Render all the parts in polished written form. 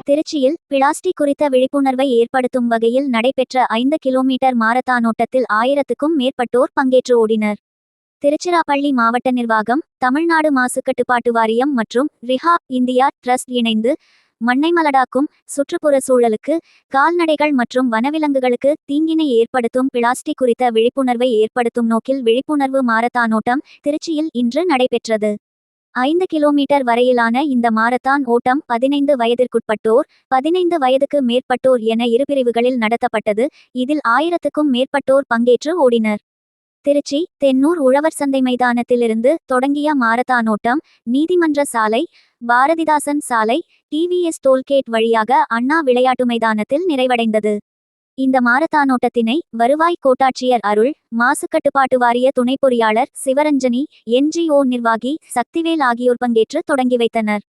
திருச்சியில் பிளாஸ்டிக் குறித்த விழிப்புணர்வை ஏற்படுத்தும் வகையில் நடைபெற்ற 5 கிலோமீட்டர் மாரத்தான் ஓட்டத்தில் 1000க்கும் மேற்பட்டோர் பங்கேற்று ஓடினர். திருச்சிராப்பள்ளி மாவட்ட நிர்வாகம், தமிழ்நாடு மாசுக்கட்டுப்பாட்டு வாரியம் மற்றும் ரிஹாப் இந்தியா ட்ரஸ்ட் இணைந்து மண்ணைமலடாக்கும் சுற்றுப்புற சூழலுக்கு, கால்நடைகள் மற்றும் வனவிலங்குகளுக்கு தீங்கினை ஏற்படுத்தும் பிளாஸ்டிக் குறித்த விழிப்புணர்வை ஏற்படுத்தும் நோக்கில் விழிப்புணர்வு மாரத்தான் ஓட்டம் திருச்சியில் இன்று நடைபெற்றது. 5 கிலோமீட்டர் வரையிலான இந்த மாரத்தான் ஓட்டம் 15 வயதிற்குட்பட்டோர், 15 வயதுக்கு மேற்பட்டோர் என இரு பிரிவுகளில் நடத்தப்பட்டது. இதில் 1000க்கும் மேற்பட்டோர் பங்கேற்று ஓடினர். திருச்சி தென்னூர் உழவர் சந்தை மைதானத்திலிருந்து தொடங்கிய மாரத்தான் ஓட்டம் நீதிமன்ற சாலை, பாரதிதாசன் சாலை, டிவிஎஸ் டோல்கேட் வழியாக அண்ணா விளையாட்டு மைதானத்தில் நிறைவடைந்தது. இந்த மாரத்தானோட்டத்தினை வருவாய் கோட்டாட்சியர் அருள், மாசுக்கட்டுப்பாட்டு வாரிய துணை பொறியாளர் சிவரஞ்சனி, NGO நிர்வாகி சக்திவேல் ஆகியோர் பங்கேற்று தொடங்கி வைத்தனர்.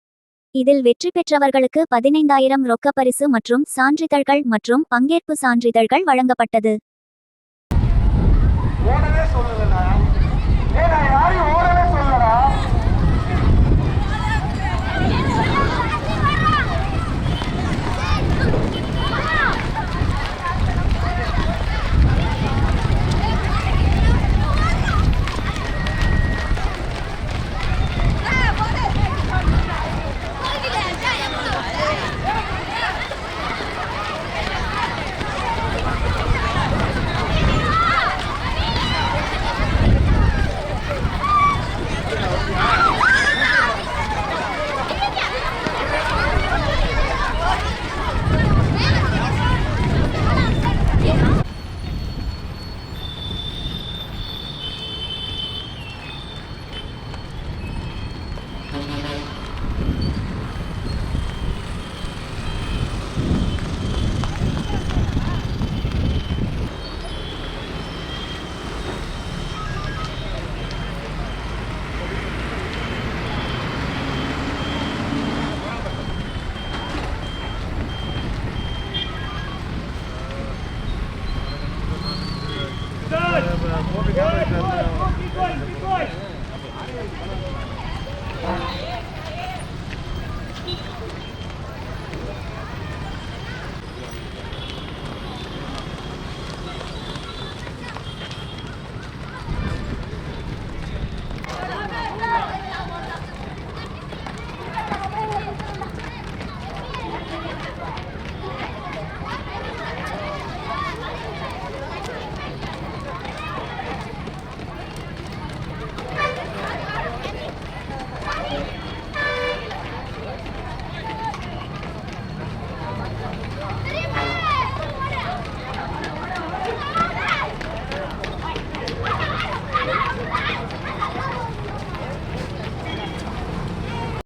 இதில் வெற்றி பெற்றவர்களுக்கு 15,000 ரொக்க பரிசு மற்றும் சான்றிதழ்கள் மற்றும் பங்கேற்பு சான்றிதழ்கள் வழங்கப்பட்டது.